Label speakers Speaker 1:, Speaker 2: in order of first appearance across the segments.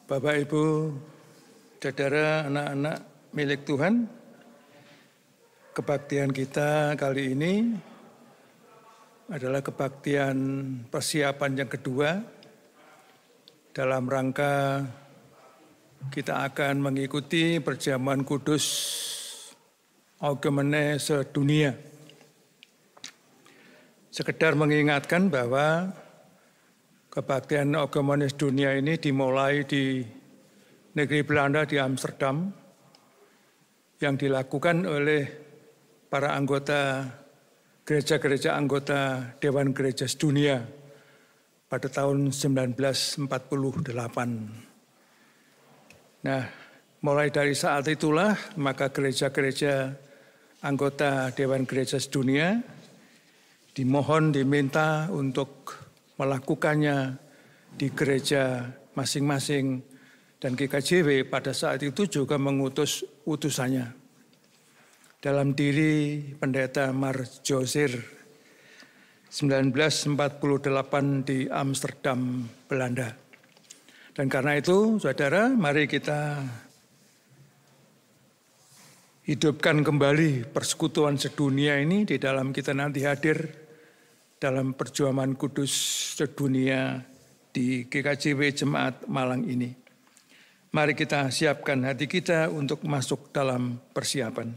Speaker 1: Bapak, Ibu, saudara, anak-anak milik Tuhan, kebaktian kita kali ini adalah kebaktian persiapan yang kedua dalam rangka kita akan mengikuti perjamuan kudus Oikumene sedunia. Sekedar mengingatkan bahwa kebaktian Oikumene sedunia ini dimulai di negeri Belanda di Amsterdam yang dilakukan oleh para anggota gereja-gereja anggota Dewan Gereja Sedunia pada tahun 1948. Nah, mulai dari saat itulah maka gereja-gereja anggota Dewan Gereja Sedunia diminta untuk melakukannya di gereja masing-masing, dan GKJW pada saat itu juga mengutus utusannya dalam diri pendeta Marjosir 1948 di Amsterdam, Belanda. Dan karena itu, saudara, mari kita hidupkan kembali persekutuan sedunia ini di dalam kita nanti hadir dalam perjuangan kudus sedunia di GKJW Jemaat Malang ini. Mari kita siapkan hati kita untuk masuk dalam persiapan.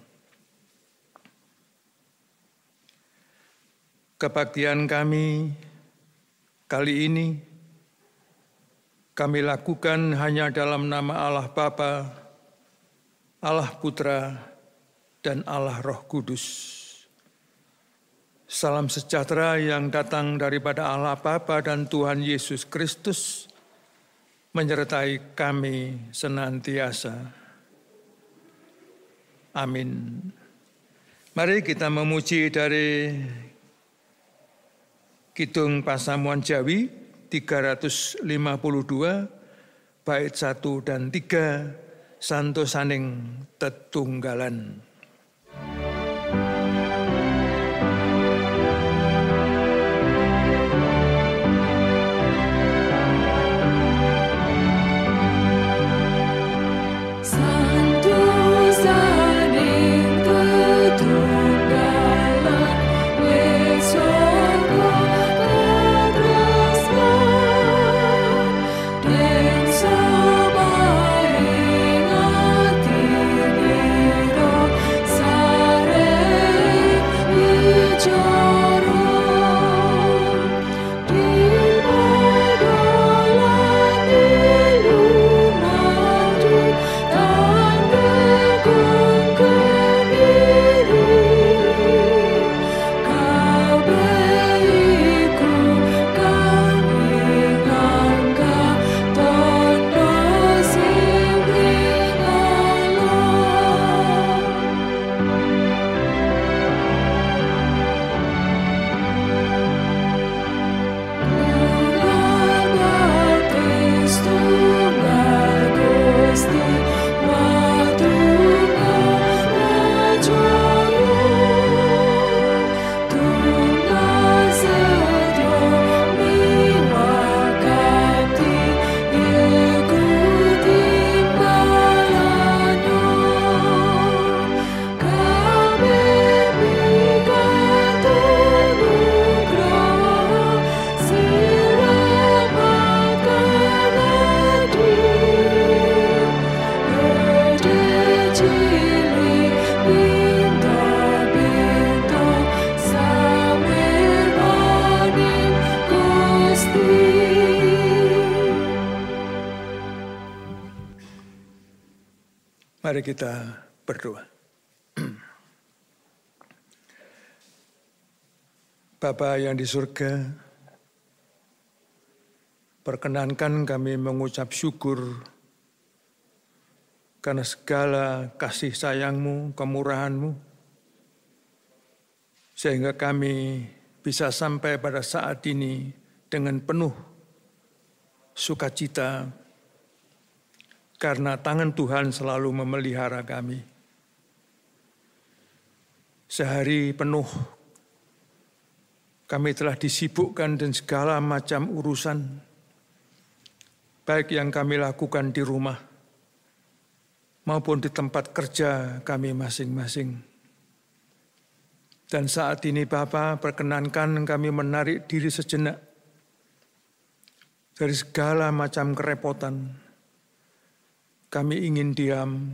Speaker 1: Kebaktian kami kali ini kami lakukan hanya dalam nama Allah Bapa, Allah Putra, dan Allah Roh Kudus. Salam sejahtera yang datang daripada Allah Bapa dan Tuhan Yesus Kristus menyertai kami senantiasa. Amin. Mari kita memuji dari Kidung Pasamuan Jawi 352 bait 1 dan 3 santosaning tetunggalan. Mari kita berdoa. Bapa yang di surga, perkenankan kami mengucap syukur karena segala kasih sayang-Mu, kemurahan-Mu, sehingga kami bisa sampai pada saat ini dengan penuh sukacita, karena tangan Tuhan selalu memelihara kami. Sehari penuh kami telah disibukkan dengan segala macam urusan, baik yang kami lakukan di rumah maupun di tempat kerja kami masing-masing. Dan saat ini Bapa, perkenankan kami menarik diri sejenak dari segala macam kerepotan. Kami ingin diam,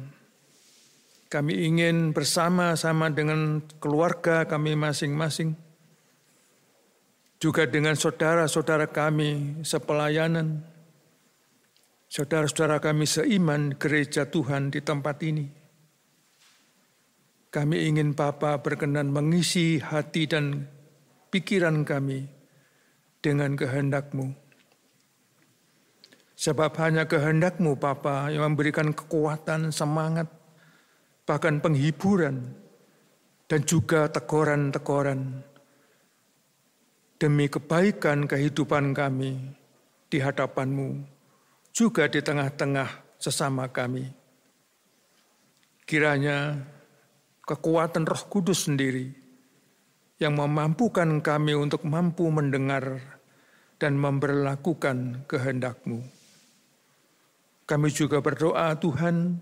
Speaker 1: kami ingin bersama-sama dengan keluarga kami masing-masing, juga dengan saudara-saudara kami sepelayanan, saudara-saudara kami seiman gereja Tuhan di tempat ini. Kami ingin Bapa berkenan mengisi hati dan pikiran kami dengan kehendak-Mu. Sebab hanya kehendak-Mu Bapa yang memberikan kekuatan, semangat, bahkan penghiburan, dan juga teguran-teguran demi kebaikan kehidupan kami di hadapan-Mu, juga di tengah-tengah sesama kami. Kiranya kekuatan Roh Kudus sendiri yang memampukan kami untuk mampu mendengar dan memberlakukan kehendak-Mu. Kami juga berdoa Tuhan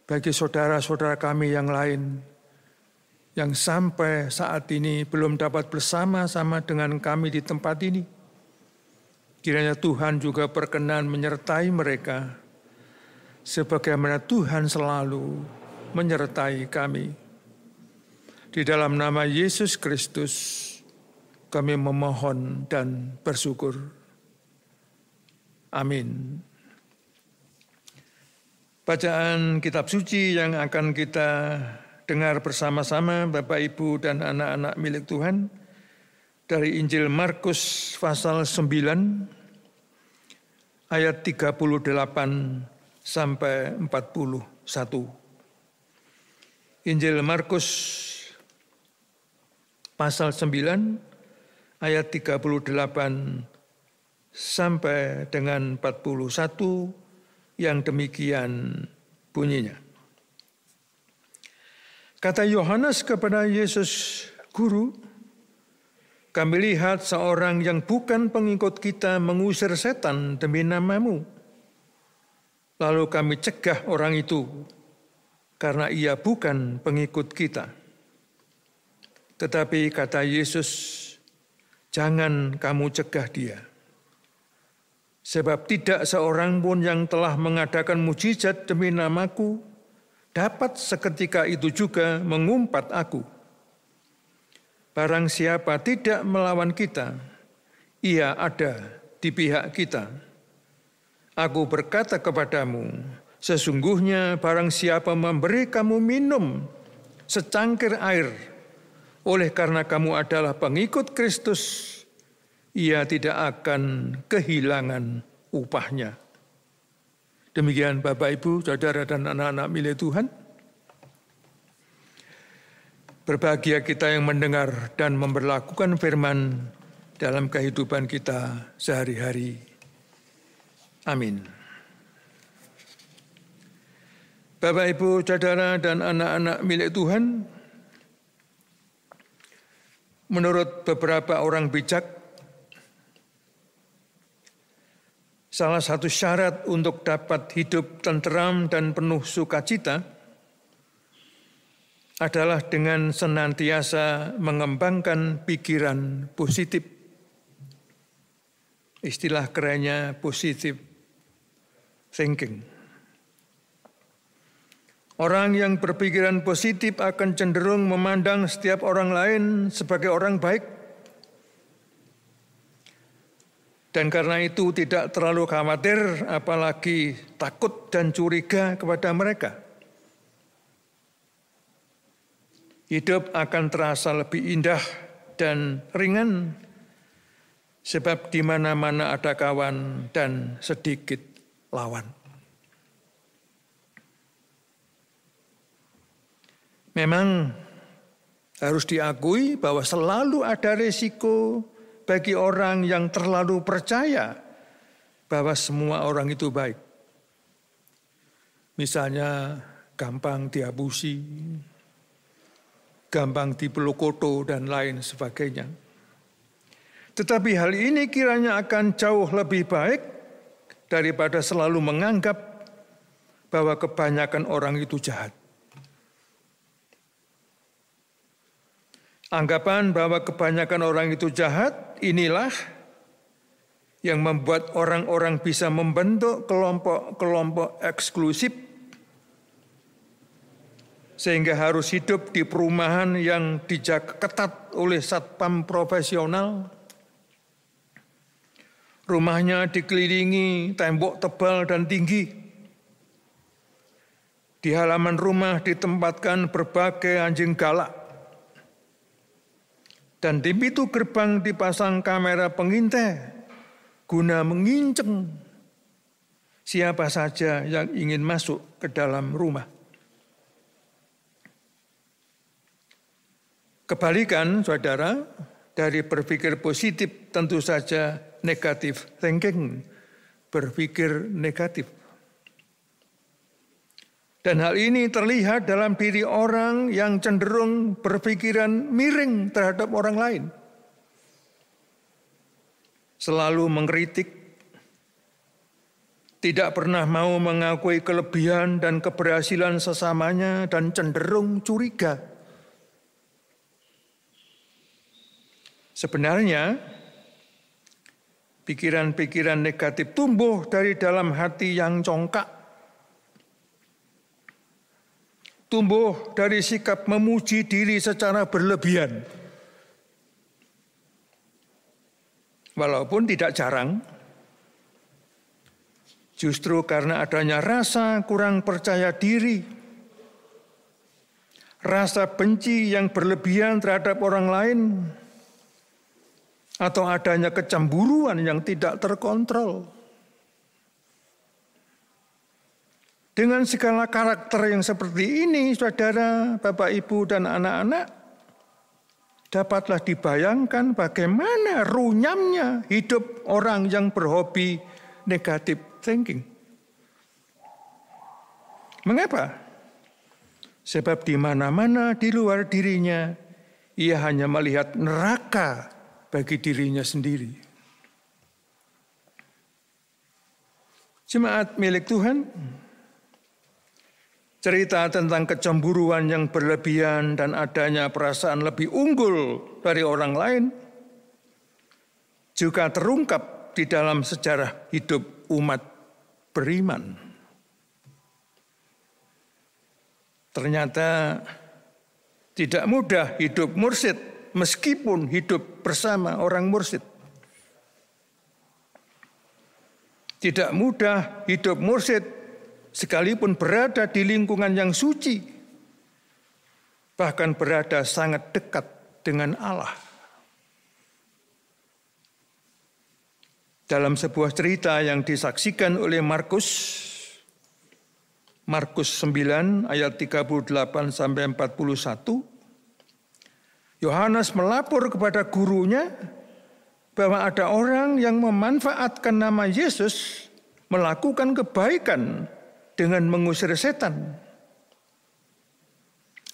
Speaker 1: bagi saudara-saudara kami yang lain yang sampai saat ini belum dapat bersama-sama dengan kami di tempat ini. Kiranya Tuhan juga berkenan menyertai mereka sebagaimana Tuhan selalu menyertai kami. Di dalam nama Yesus Kristus kami memohon dan bersyukur. Amin. Bacaan kitab suci yang akan kita dengar bersama-sama Bapak Ibu dan anak-anak milik Tuhan dari Injil Markus pasal 9 ayat 38 sampai 41. Injil Markus pasal 9 ayat 38 sampai dengan 41 yang demikian bunyinya. Kata Yohanes kepada Yesus, "Guru, kami lihat seorang yang bukan pengikut kita mengusir setan demi nama-Mu. Lalu kami cegah orang itu, karena ia bukan pengikut kita." Tetapi kata Yesus, "Jangan kamu cegah dia. Sebab tidak seorang pun yang telah mengadakan mujizat demi nama-Ku dapat seketika itu juga mengumpat Aku. Barang siapa tidak melawan kita, ia ada di pihak kita. Aku berkata kepadamu, sesungguhnya barang siapa memberi kamu minum secangkir air oleh karena kamu adalah pengikut Kristus, ia tidak akan kehilangan upahnya." Demikian Bapak Ibu, Saudara dan anak-anak milik Tuhan. Berbahagia kita yang mendengar dan memberlakukan firman dalam kehidupan kita sehari-hari. Amin. Bapak, Ibu, Saudara, dan anak-anak milik Tuhan, menurut beberapa orang bijak, salah satu syarat untuk dapat hidup tenteram dan penuh sukacita adalah dengan senantiasa mengembangkan pikiran positif. Istilah kerennya positive thinking. Orang yang berpikiran positif akan cenderung memandang setiap orang lain sebagai orang baik. Dan karena itu tidak terlalu khawatir, apalagi takut dan curiga kepada mereka. Hidup akan terasa lebih indah dan ringan, sebab di mana-mana ada kawan dan sedikit lawan. Memang harus diakui bahwa selalu ada resiko bagi orang yang terlalu percaya bahwa semua orang itu baik. Misalnya gampang diabusi, gampang dipelokoto dan lain sebagainya. Tetapi hal ini kiranya akan jauh lebih baik daripada selalu menganggap bahwa kebanyakan orang itu jahat. Anggapan bahwa kebanyakan orang itu jahat inilah yang membuat orang-orang bisa membentuk kelompok-kelompok eksklusif sehingga harus hidup di perumahan yang dijaga ketat oleh satpam profesional. Rumahnya dikelilingi tembok tebal dan tinggi. Di halaman rumah ditempatkan berbagai anjing galak. Dan di pintu gerbang dipasang kamera pengintai guna menginceng siapa saja yang ingin masuk ke dalam rumah. Kebalikan, saudara, dari berpikir positif tentu saja negatif thinking, berpikir negatif. Dan hal ini terlihat dalam diri orang yang cenderung berpikiran miring terhadap orang lain. Selalu mengkritik, tidak pernah mau mengakui kelebihan dan keberhasilan sesamanya dan cenderung curiga. Sebenarnya, pikiran-pikiran negatif tumbuh dari dalam hati yang congkak. Tumbuh dari sikap memuji diri secara berlebihan. Walaupun tidak jarang, justru karena adanya rasa kurang percaya diri, rasa benci yang berlebihan terhadap orang lain, atau adanya kecemburuan yang tidak terkontrol. Dengan segala karakter yang seperti ini, saudara, Bapak, Ibu, dan anak-anak, dapatlah dibayangkan bagaimana runyamnya hidup orang yang berhobi negative thinking. Mengapa? Sebab di mana-mana di luar dirinya, ia hanya melihat neraka bagi dirinya sendiri. Jemaat milik Tuhan, cerita tentang kecemburuan yang berlebihan dan adanya perasaan lebih unggul dari orang lain juga terungkap di dalam sejarah hidup umat beriman. Ternyata tidak mudah hidup mursyid meskipun hidup bersama orang mursyid. Tidak mudah hidup mursyid sekalipun berada di lingkungan yang suci, bahkan berada sangat dekat dengan Allah. Dalam sebuah cerita yang disaksikan oleh Markus 9 ayat 38 sampai 41, Yohanes melapor kepada gurunya bahwa ada orang yang memanfaatkan nama Yesus melakukan kebaikan dengan mengusir setan.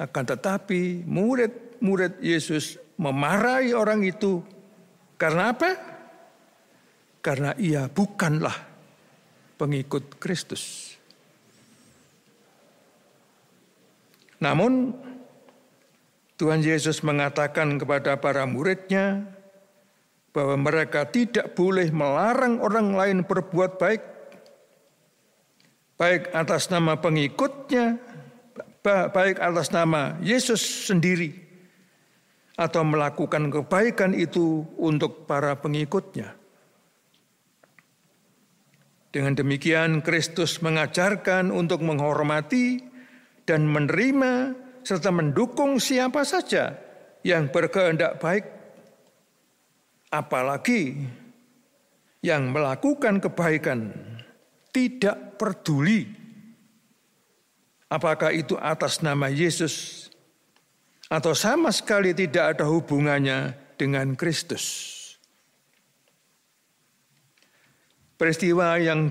Speaker 1: Akan tetapi murid-murid Yesus memarahi orang itu. Karena apa? Karena ia bukanlah pengikut Kristus. Namun Tuhan Yesus mengatakan kepada para muridnya bahwa mereka tidak boleh melarang orang lain berbuat baik, baik atas nama pengikutnya, baik atas nama Yesus sendiri, atau melakukan kebaikan itu untuk para pengikutnya. Dengan demikian Kristus mengajarkan untuk menghormati dan menerima serta mendukung siapa saja yang berkehendak baik, apalagi yang melakukan kebaikan, tidak peduli apakah itu atas nama Yesus atau sama sekali tidak ada hubungannya dengan Kristus. Peristiwa yang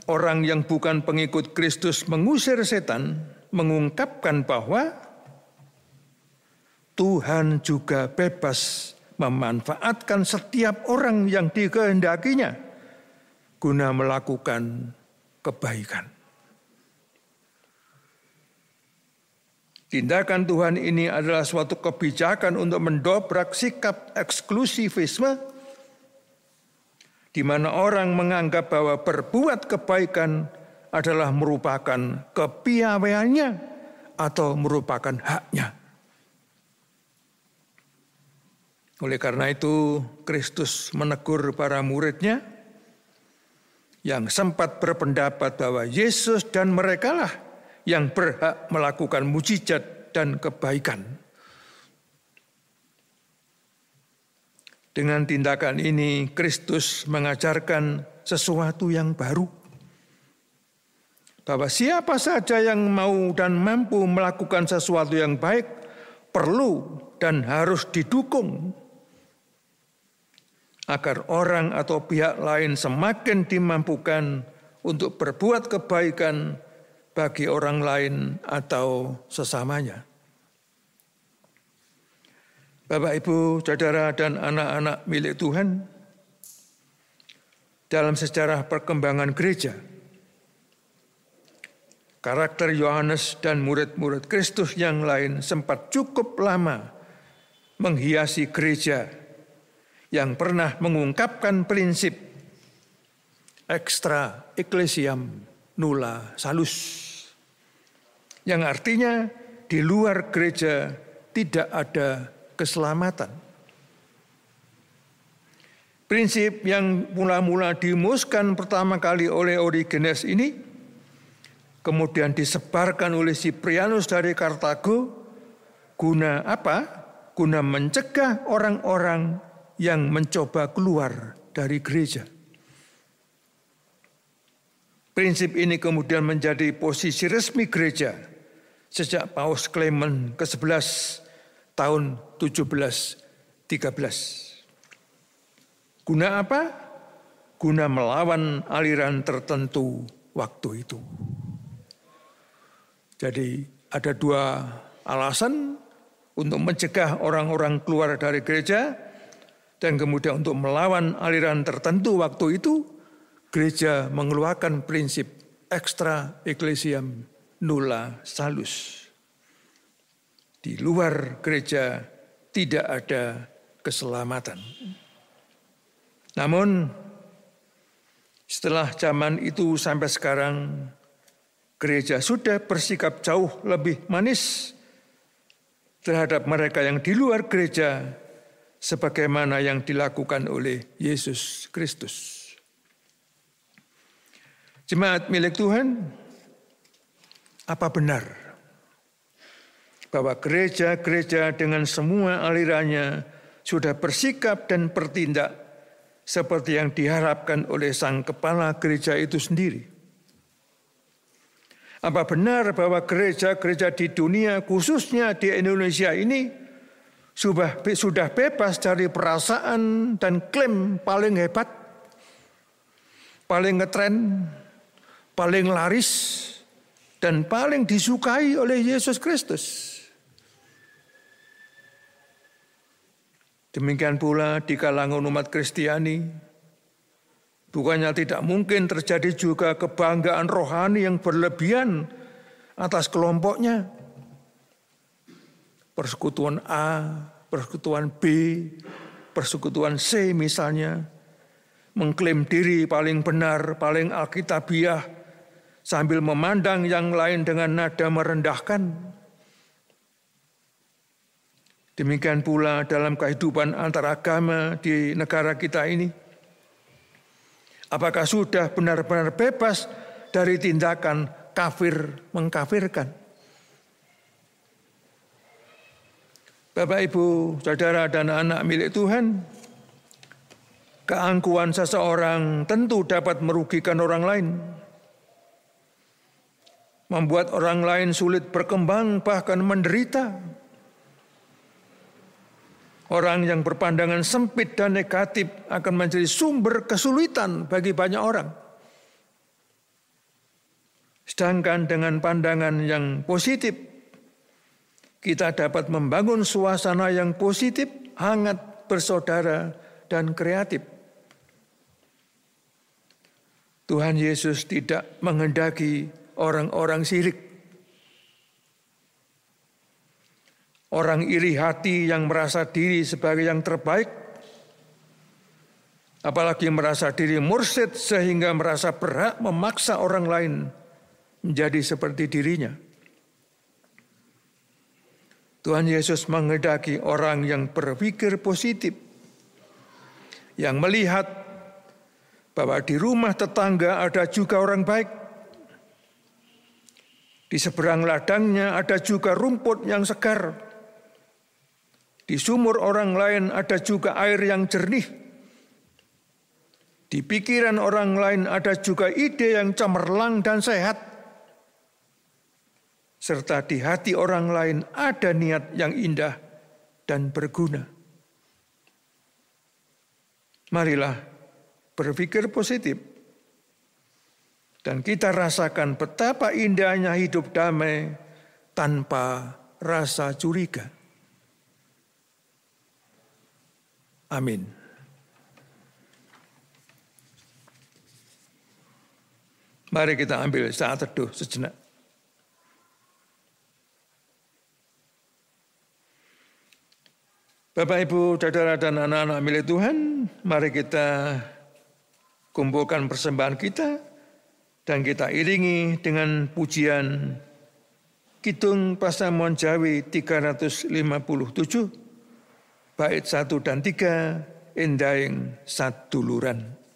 Speaker 1: orang yang bukan pengikut Kristus mengusir setan mengungkapkan bahwa Tuhan juga bebas memanfaatkan setiap orang yang dikehendakinya guna melakukan kebaikan. Tindakan Tuhan ini adalah suatu kebijakan untuk mendobrak sikap eksklusivisme di mana orang menganggap bahwa berbuat kebaikan adalah merupakan kepiawaiannya atau merupakan haknya. Oleh karena itu, Kristus menegur para muridnya yang sempat berpendapat bahwa Yesus dan merekalah yang berhak melakukan mujizat dan kebaikan. Dengan tindakan ini, Kristus mengajarkan sesuatu yang baru. Bahwa siapa saja yang mau dan mampu melakukan sesuatu yang baik, perlu dan harus didukung. Agar orang atau pihak lain semakin dimampukan untuk berbuat kebaikan bagi orang lain atau sesamanya. Bapak, Ibu, saudara, dan anak-anak milik Tuhan, dalam sejarah perkembangan gereja, karakter Yohanes dan murid-murid Kristus yang lain sempat cukup lama menghiasi gereja yang pernah mengungkapkan prinsip extra ecclesiam nulla salus, yang artinya di luar gereja tidak ada keselamatan. Prinsip yang mula-mula dirumuskan pertama kali oleh Origenes ini kemudian disebarkan oleh Siprianus dari Kartago. Guna apa? Guna mencegah orang-orang yang mencoba keluar dari gereja. Prinsip ini kemudian menjadi posisi resmi gereja sejak Paus Clement ke-11 tahun 1713. Guna apa? Guna melawan aliran tertentu waktu itu. Jadi ada dua alasan untuk mencegah orang-orang keluar dari gereja dan kemudian untuk melawan aliran tertentu waktu itu, gereja mengeluarkan prinsip extra ecclesiam nulla salus. Di luar gereja tidak ada keselamatan. Namun setelah zaman itu sampai sekarang, gereja sudah bersikap jauh lebih manis terhadap mereka yang di luar gereja sebagaimana yang dilakukan oleh Yesus Kristus. Jemaat milik Tuhan, apa benar bahwa gereja-gereja dengan semua alirannya sudah bersikap dan bertindak seperti yang diharapkan oleh sang kepala gereja itu sendiri? Apa benar bahwa gereja-gereja di dunia, khususnya di Indonesia ini, sudah bebas dari perasaan dan klaim paling hebat, paling ngetren, paling laris, dan paling disukai oleh Yesus Kristus? Demikian pula di kalangan umat Kristiani, bukannya tidak mungkin terjadi juga kebanggaan rohani yang berlebihan atas kelompoknya. Persekutuan A, persekutuan B, persekutuan C misalnya, mengklaim diri paling benar, paling alkitabiah, sambil memandang yang lain dengan nada merendahkan. Demikian pula dalam kehidupan antaragama di negara kita ini. Apakah sudah benar-benar bebas dari tindakan kafir mengkafirkan? Bapak, Ibu, saudara, dan anak milik Tuhan, keangkuhan seseorang tentu dapat merugikan orang lain, membuat orang lain sulit berkembang, bahkan menderita. Orang yang berpandangan sempit dan negatif akan menjadi sumber kesulitan bagi banyak orang. Sedangkan dengan pandangan yang positif, kita dapat membangun suasana yang positif, hangat, bersaudara, dan kreatif. Tuhan Yesus tidak menghendaki orang-orang sirik. Orang iri hati yang merasa diri sebagai yang terbaik, apalagi merasa diri mursyid sehingga merasa berhak memaksa orang lain menjadi seperti dirinya. Tuhan Yesus menghendaki orang yang berpikir positif, yang melihat bahwa di rumah tetangga ada juga orang baik. Di seberang ladangnya ada juga rumput yang segar. Di sumur orang lain ada juga air yang jernih. Di pikiran orang lain ada juga ide yang cemerlang dan sehat. Serta di hati orang lain ada niat yang indah dan berguna. Marilah berpikir positif, dan kita rasakan betapa indahnya hidup damai tanpa rasa curiga. Amin. Mari kita ambil saat teduh sejenak. Bapak, Ibu, saudara, dan anak-anak milik Tuhan, mari kita kumpulkan persembahan kita dan kita iringi dengan pujian Kidung Pasamuan Jawi 357, bait 1 dan 3, Endaing Saduluran.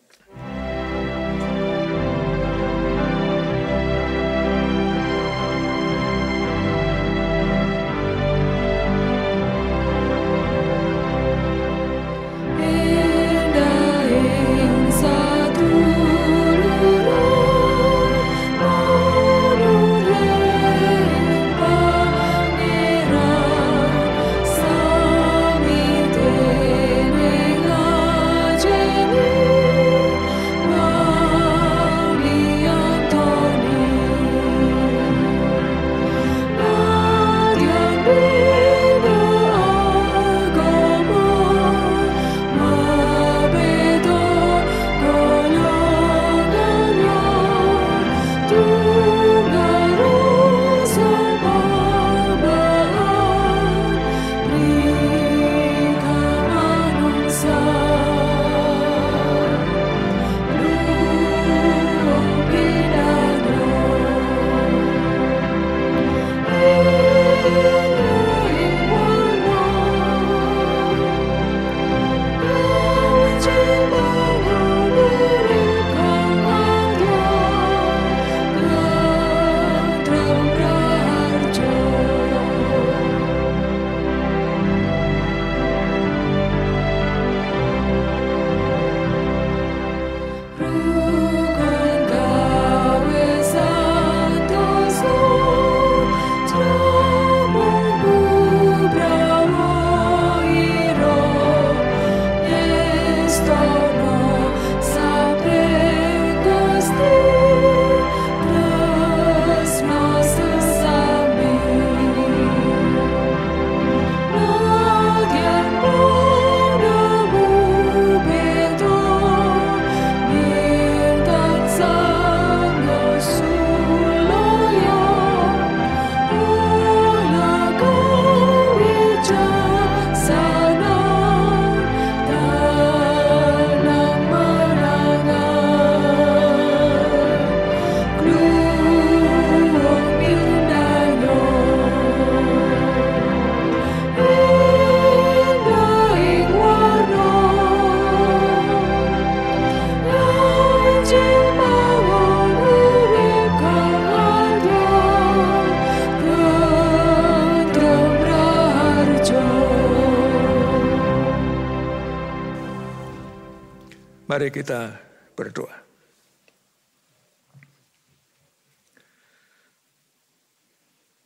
Speaker 1: Mari kita berdoa.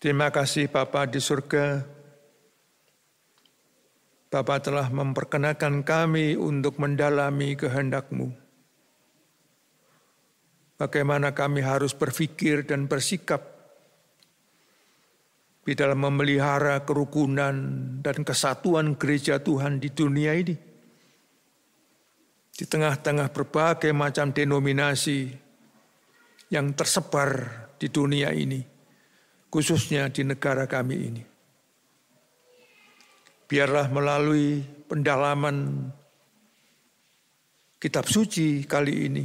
Speaker 1: Terima kasih Bapa di surga. Bapa telah memperkenankan kami untuk mendalami kehendak-Mu. Bagaimana kami harus berpikir dan bersikap di dalam memelihara kerukunan dan kesatuan gereja Tuhan di dunia ini. Di tengah-tengah berbagai macam denominasi, yang tersebar di dunia ini, khususnya di negara kami ini. Biarlah melalui pendalaman kitab suci kali ini,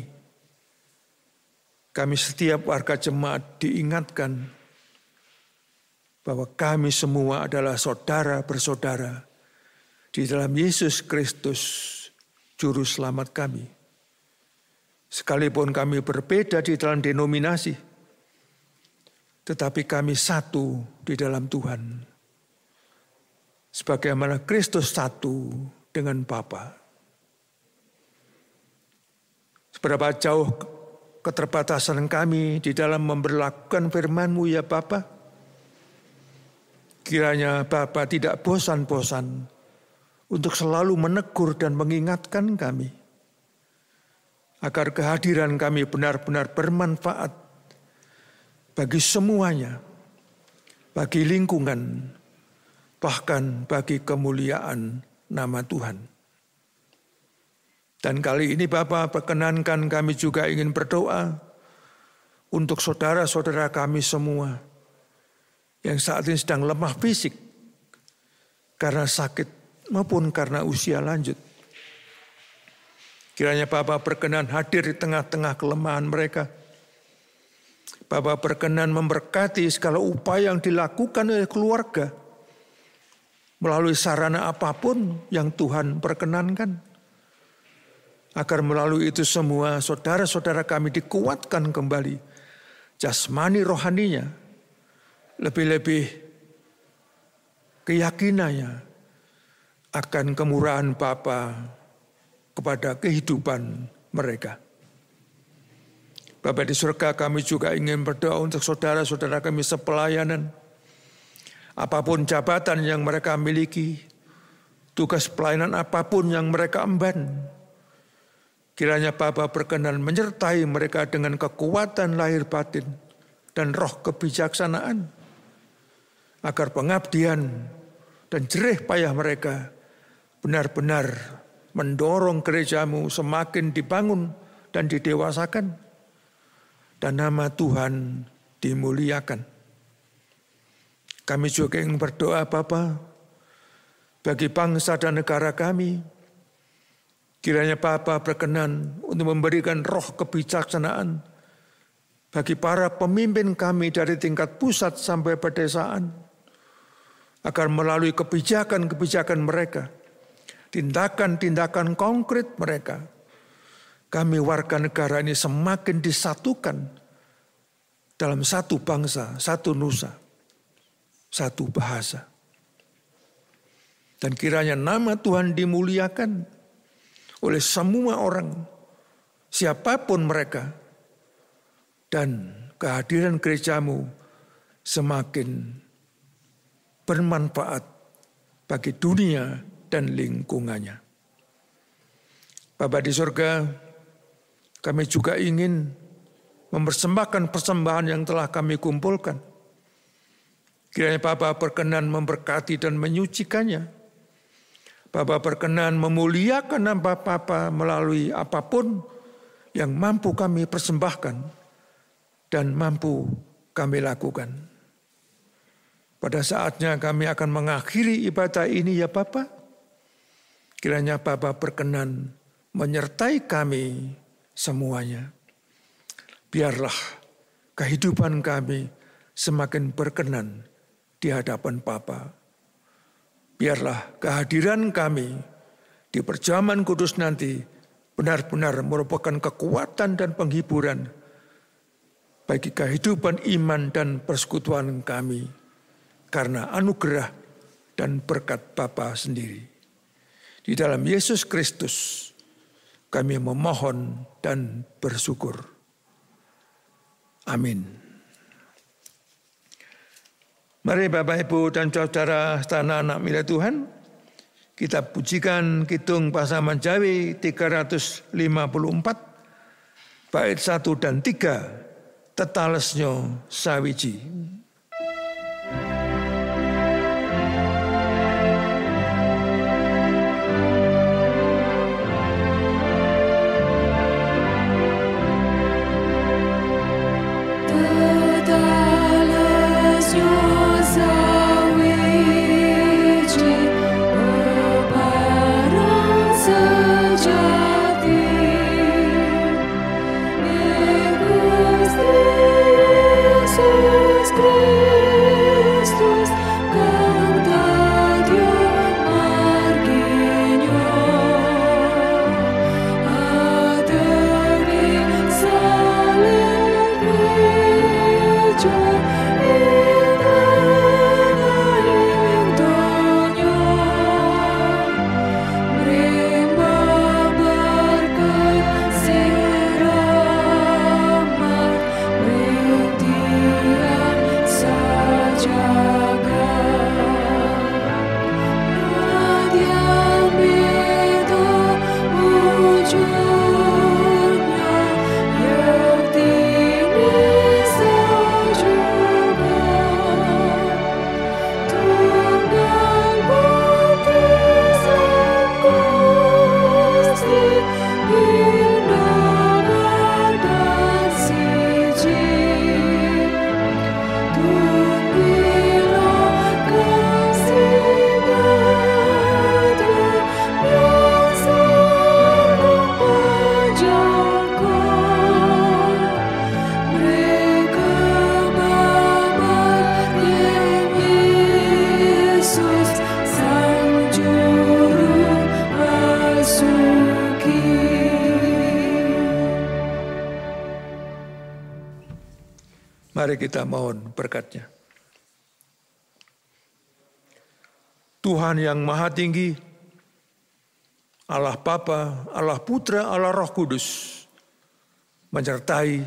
Speaker 1: kami setiap warga jemaat diingatkan bahwa kami semua adalah saudara bersaudara di dalam Yesus Kristus, Juru Selamat kami. Sekalipun kami berbeda di dalam denominasi, tetapi kami satu di dalam Tuhan. Sebagaimana Kristus satu dengan Bapa. Seberapa jauh keterbatasan kami di dalam memberlakukan firman-Mu ya Bapa. Kiranya Bapa tidak bosan-bosan untuk selalu menegur dan mengingatkan kami. Agar kehadiran kami benar-benar bermanfaat bagi semuanya, bagi lingkungan, bahkan bagi kemuliaan nama Tuhan. Dan kali ini Bapa, perkenankan kami juga ingin berdoa untuk saudara-saudara kami semua yang saat ini sedang lemah fisik karena sakit maupun karena usia lanjut. Kiranya Bapa berkenan hadir di tengah-tengah kelemahan mereka. Bapa berkenan memberkati segala upaya yang dilakukan oleh keluarga melalui sarana apapun yang Tuhan perkenankan. Agar melalui itu semua saudara-saudara kami dikuatkan kembali jasmani rohaninya, lebih-lebih keyakinannya akan kemurahan Bapa kepada kehidupan mereka. Bapa di surga, kami juga ingin berdoa untuk saudara-saudara kami sepelayanan. Apapun jabatan yang mereka miliki, tugas pelayanan apapun yang mereka emban, kiranya Bapa berkenan menyertai mereka dengan kekuatan lahir batin dan roh kebijaksanaan, agar pengabdian dan jerih payah mereka benar-benar mendorong gereja-Mu semakin dibangun dan didewasakan, dan nama Tuhan dimuliakan. Kami juga ingin berdoa Bapa bagi bangsa dan negara kami. Kiranya Bapa berkenan untuk memberikan roh kebijaksanaan bagi para pemimpin kami dari tingkat pusat sampai pedesaan, agar melalui kebijakan-kebijakan mereka, tindakan-tindakan konkret mereka, kami warga negara ini semakin disatukan dalam satu bangsa, satu nusa, satu bahasa. Dan kiranya nama Tuhan dimuliakan oleh semua orang, siapapun mereka, dan kehadiran gereja-Mu semakin bermanfaat bagi dunia dan lingkungannya. Bapa di surga, kami juga ingin mempersembahkan persembahan yang telah kami kumpulkan. Kiranya Bapa berkenan memberkati dan menyucikannya. Bapa berkenan memuliakan nama Bapa melalui apapun yang mampu kami persembahkan dan mampu kami lakukan. Pada saatnya kami akan mengakhiri ibadah ini ya Bapa. Kiranya Bapa berkenan menyertai kami semuanya. Biarlah kehidupan kami semakin berkenan di hadapan Bapa. Biarlah kehadiran kami di perjamuan kudus nanti benar-benar merupakan kekuatan dan penghiburan bagi kehidupan iman dan persekutuan kami, karena anugerah dan berkat Bapa sendiri. Di dalam Yesus Kristus kami memohon dan bersyukur. Amin. Mari Bapak Ibu dan Saudara serta anak milik Tuhan, kita pujikan Kidung Pasaman Jawi 354, bait 1 dan 3, tetalesnyo sawiji. Mari kita mohon berkat-Nya. Tuhan yang Maha Tinggi, Allah Bapa, Allah Putra, Allah Roh Kudus, menyertai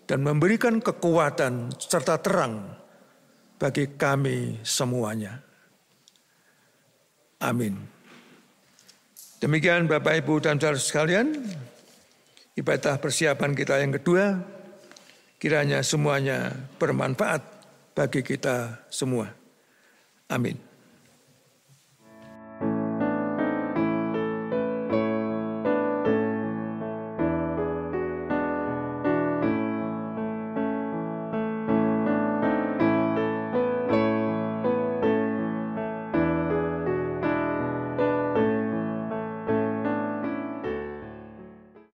Speaker 1: dan memberikan kekuatan serta terang bagi kami semuanya. Amin. Demikian Bapak, Ibu, dan saudara sekalian, ibadah persiapan kita yang kedua, kiranya semuanya bermanfaat bagi kita semua. Amin.